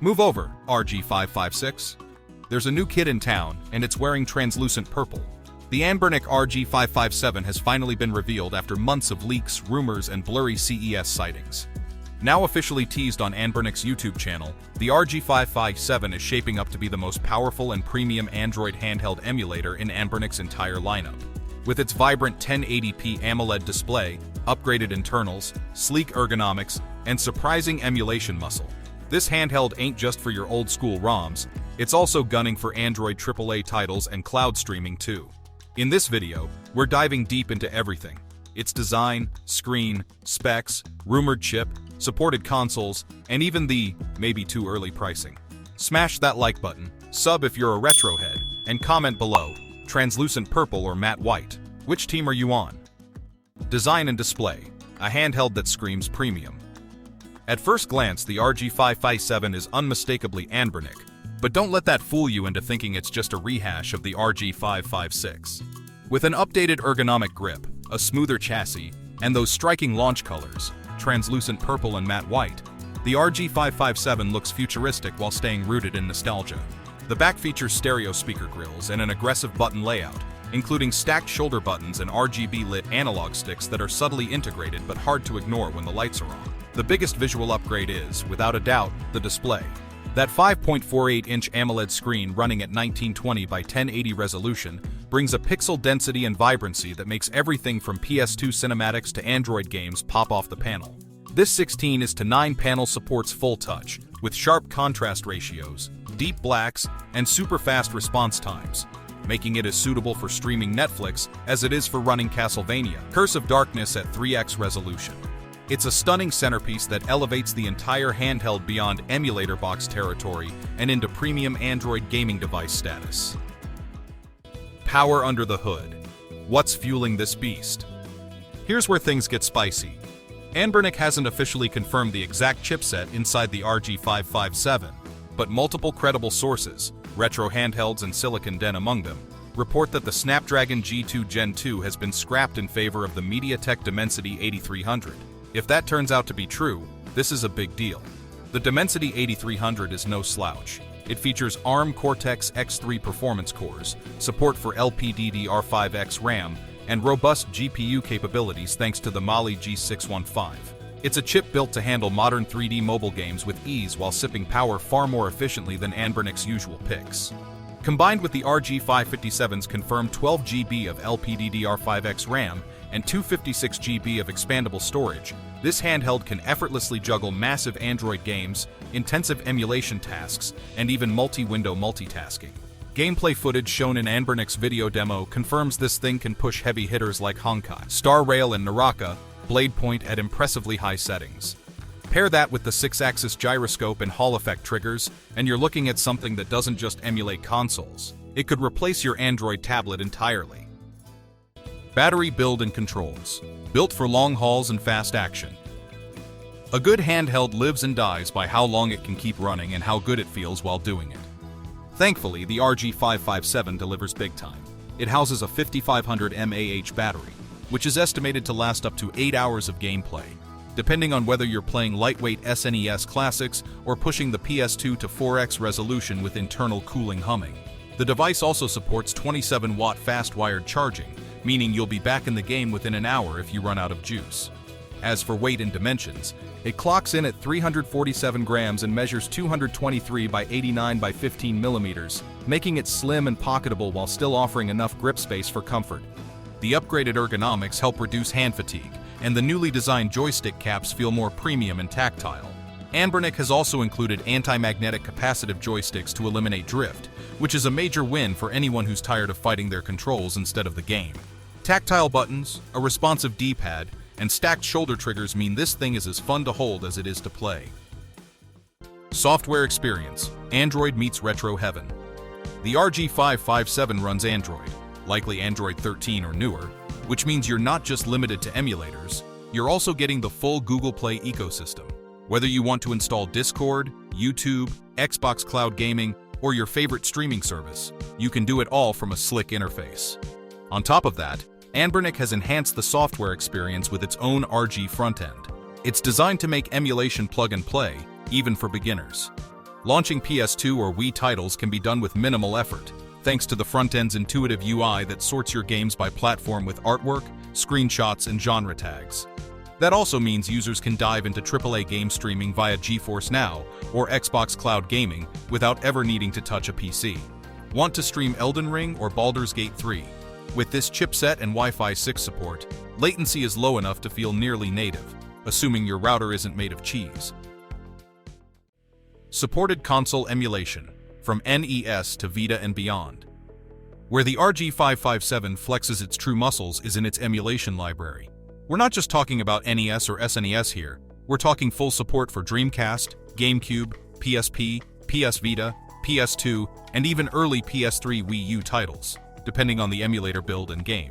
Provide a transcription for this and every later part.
Move over, RG556. There's a new kid in town, and it's wearing translucent purple. The Anbernic RG557 has finally been revealed after months of leaks, rumors, and blurry CES sightings. Now officially teased on Anbernic's YouTube channel, the RG557 is shaping up to be the most powerful and premium Android handheld emulator in Anbernic's entire lineup. With its vibrant 1080p AMOLED display, upgraded internals, sleek ergonomics, and surprising emulation muscle, this handheld ain't just for your old-school ROMs, it's also gunning for Android AAA titles and cloud streaming too. In this video, we're diving deep into everything: its design, screen, specs, rumored chip, supported consoles, and even the maybe too early pricing. Smash that like button, sub if you're a retro head, and comment below, translucent purple or matte white. Which team are you on? Design and display, a handheld that screams premium. At first glance, the RG557 is unmistakably Anbernic, but don't let that fool you into thinking it's just a rehash of the RG556. With an updated ergonomic grip, a smoother chassis, and those striking launch colors, translucent purple and matte white, the RG557 looks futuristic while staying rooted in nostalgia. The back features stereo speaker grills and an aggressive button layout, including stacked shoulder buttons and RGB-lit analog sticks that are subtly integrated but hard to ignore when the lights are on. The biggest visual upgrade is, without a doubt, the display. That 5.48-inch AMOLED screen running at 1920 by 1080 resolution brings a pixel density and vibrancy that makes everything from PS2 cinematics to Android games pop off the panel. This 16:9 panel supports full touch, with sharp contrast ratios, deep blacks, and super fast response times, making it as suitable for streaming Netflix as it is for running Castlevania: Curse of Darkness at 3x resolution. It's a stunning centerpiece that elevates the entire handheld beyond emulator box territory and into premium Android gaming device status. Power under the hood. What's fueling this beast? Here's where things get spicy. Anbernic hasn't officially confirmed the exact chipset inside the RG557, but multiple credible sources, Retro Handhelds and Silicon Den among them, report that the Snapdragon G2 Gen 2 has been scrapped in favor of the MediaTek Dimensity 8300. If that turns out to be true, this is a big deal. The Dimensity 8300 is no slouch. It features ARM Cortex-X3 performance cores, support for LPDDR5X RAM, and robust GPU capabilities thanks to the Mali G615. It's a chip built to handle modern 3D mobile games with ease while sipping power far more efficiently than Anbernic's usual picks. Combined with the RG557's confirmed 12 GB of LPDDR5X RAM and 256 GB of expandable storage, this handheld can effortlessly juggle massive Android games, intensive emulation tasks, and even multi-window multitasking. Gameplay footage shown in Anbernic's video demo confirms this thing can push heavy hitters like Honkai, Star Rail, and Naraka blade point at impressively high settings. Pair that with the 6-axis gyroscope and Hall effect triggers, and you're looking at something that doesn't just emulate consoles. It could replace your Android tablet entirely. Battery build and controls. Built for long hauls and fast action. A good handheld lives and dies by how long it can keep running and how good it feels while doing it. Thankfully, the RG557 delivers big time. It houses a 5500 mAh battery, which is estimated to last up to 8 hours of gameplay, depending on whether you're playing lightweight SNES classics or pushing the PS2 to 4x resolution with internal cooling humming. The device also supports 27-watt fast-wired charging, meaning you'll be back in the game within an hour if you run out of juice. As for weight and dimensions, it clocks in at 347 grams and measures 223 by 89 by 15 millimeters, making it slim and pocketable while still offering enough grip space for comfort. The upgraded ergonomics help reduce hand fatigue, and the newly designed joystick caps feel more premium and tactile. Anbernic has also included anti-magnetic capacitive joysticks to eliminate drift, which is a major win for anyone who's tired of fighting their controls instead of the game. Tactile buttons, a responsive D-pad, and stacked shoulder triggers mean this thing is as fun to hold as it is to play. Software experience. Android meets retro heaven. The RG557 runs Android, likely Android 13 or newer, which means you're not just limited to emulators, you're also getting the full Google Play ecosystem. Whether you want to install Discord, YouTube, Xbox Cloud Gaming, or your favorite streaming service, you can do it all from a slick interface. On top of that, Anbernic has enhanced the software experience with its own RG frontend. It's designed to make emulation plug and play, even for beginners. Launching PS2 or Wii titles can be done with minimal effort, thanks to the front-end's intuitive UI that sorts your games by platform with artwork, screenshots, and genre tags. That also means users can dive into AAA game streaming via GeForce Now or Xbox Cloud Gaming without ever needing to touch a PC. Want to stream Elden Ring or Baldur's Gate 3? With this chipset and Wi-Fi 6 support, latency is low enough to feel nearly native, assuming your router isn't made of cheese. Supported console emulation, from NES to Vita and beyond. Where the RG557 flexes its true muscles is in its emulation library. We're not just talking about NES or SNES here, we're talking full support for Dreamcast, GameCube, PSP, PS Vita, PS2, and even early PS3 Wii U titles, depending on the emulator build and game.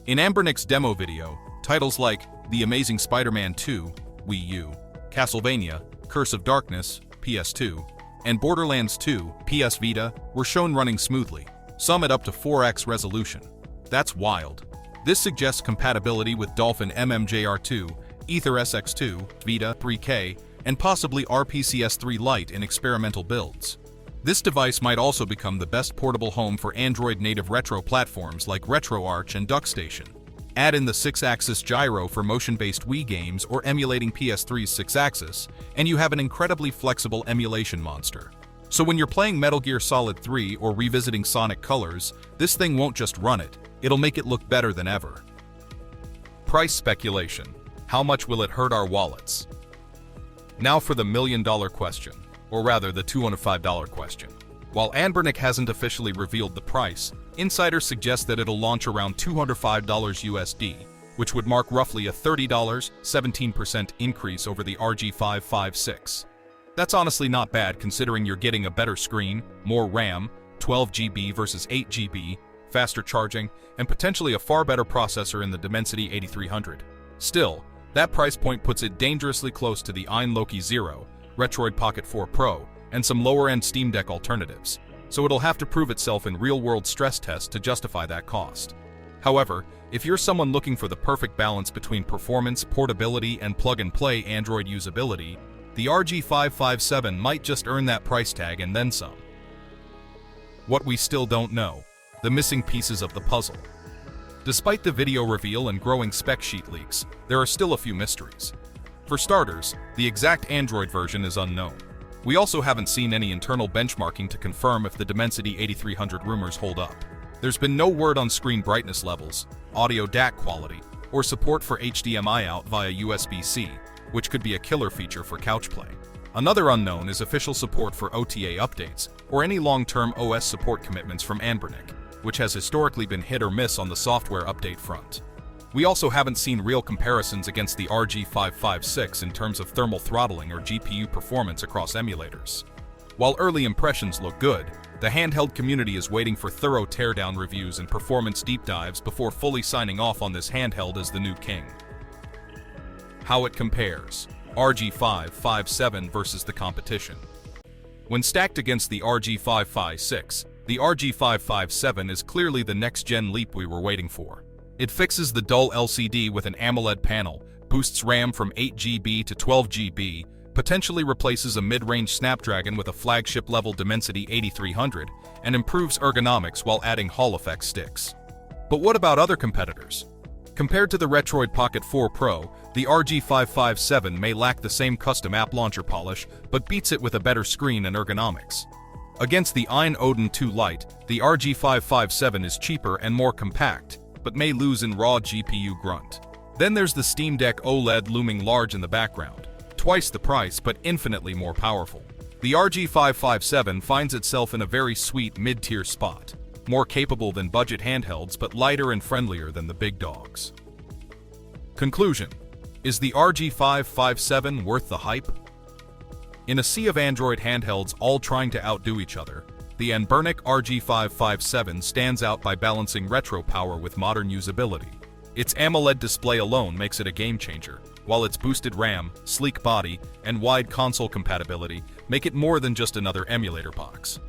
In Anbernic's demo video, titles like The Amazing Spider-Man 2, Wii U, Castlevania, Curse of Darkness, PS2, and Borderlands 2, PS Vita, were shown running smoothly, some at up to 4x resolution. That's wild. This suggests compatibility with Dolphin MMJR2, Ether SX2, Vita 3K, and possibly RPCS3 Lite in experimental builds. This device might also become the best portable home for Android-native retro platforms like RetroArch and DuckStation. Add in the 6-axis gyro for motion-based Wii games or emulating PS3's 6-axis, and you have an incredibly flexible emulation monster. So when you're playing Metal Gear Solid 3 or revisiting Sonic Colors, this thing won't just run it, it'll make it look better than ever. Price speculation. How much will it hurt our wallets? Now for the million-dollar question, or rather the $205 question. While Anbernic hasn't officially revealed the price, insiders suggest that it'll launch around $205 USD, which would mark roughly a $30, 17% increase over the RG556. That's honestly not bad considering you're getting a better screen, more RAM, 12 GB versus 8 GB, faster charging, and potentially a far better processor in the Dimensity 8300. Still, that price point puts it dangerously close to the Ein Loki Zero, Retroid Pocket 4 Pro, and some lower-end Steam Deck alternatives, so it'll have to prove itself in real-world stress tests to justify that cost. However, if you're someone looking for the perfect balance between performance, portability, and plug-and-play Android usability, the RG557 might just earn that price tag and then some. What we still don't know: the missing pieces of the puzzle. Despite the video reveal and growing spec sheet leaks, there are still a few mysteries. For starters, the exact Android version is unknown. We also haven't seen any internal benchmarking to confirm if the Dimensity 8300 rumors hold up. There's been no word on screen brightness levels, audio DAC quality, or support for HDMI out via USB-C, which could be a killer feature for couch play. Another unknown is official support for OTA updates, or any long-term OS support commitments from Anbernic, which has historically been hit or miss on the software update front. We also haven't seen real comparisons against the RG556 in terms of thermal throttling or GPU performance across emulators. While early impressions look good, the handheld community is waiting for thorough teardown reviews and performance deep dives before fully signing off on this handheld as the new king. How it compares: RG557 versus the competition. When stacked against the RG556, the RG557 is clearly the next-gen leap we were waiting for. It fixes the dull LCD with an AMOLED panel, boosts RAM from 8 GB to 12 GB, potentially replaces a mid-range Snapdragon with a flagship-level Dimensity 8300, and improves ergonomics while adding Hall effect sticks. But what about other competitors? Compared to the Retroid Pocket 4 Pro, the RG557 may lack the same custom app launcher polish, but beats it with a better screen and ergonomics. Against the Ein Odin 2 Lite, the RG557 is cheaper and more compact, but may lose in raw GPU grunt. Then there's the Steam Deck OLED looming large in the background, twice the price but infinitely more powerful. The RG557 finds itself in a very sweet mid-tier spot, more capable than budget handhelds but lighter and friendlier than the big dogs. Conclusion: is the RG557 worth the hype? In a sea of Android handhelds all trying to outdo each other, the Anbernic RG557 stands out by balancing retro power with modern usability. Its AMOLED display alone makes it a game-changer, while its boosted RAM, sleek body, and wide console compatibility make it more than just another emulator box.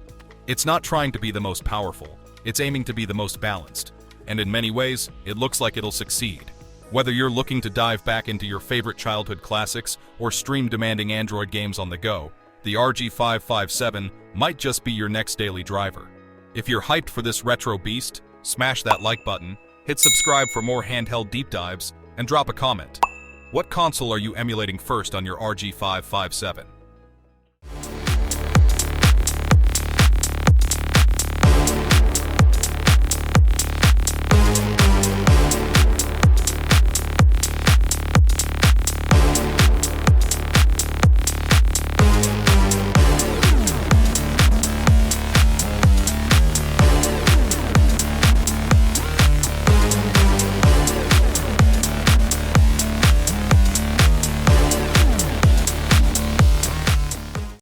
It's not trying to be the most powerful, it's aiming to be the most balanced, and in many ways, it looks like it'll succeed. Whether you're looking to dive back into your favorite childhood classics or stream demanding Android games on the go, the RG557 might just be your next daily driver. If you're hyped for this retro beast, smash that like button, hit subscribe for more handheld deep dives, and drop a comment. What console are you emulating first on your RG557?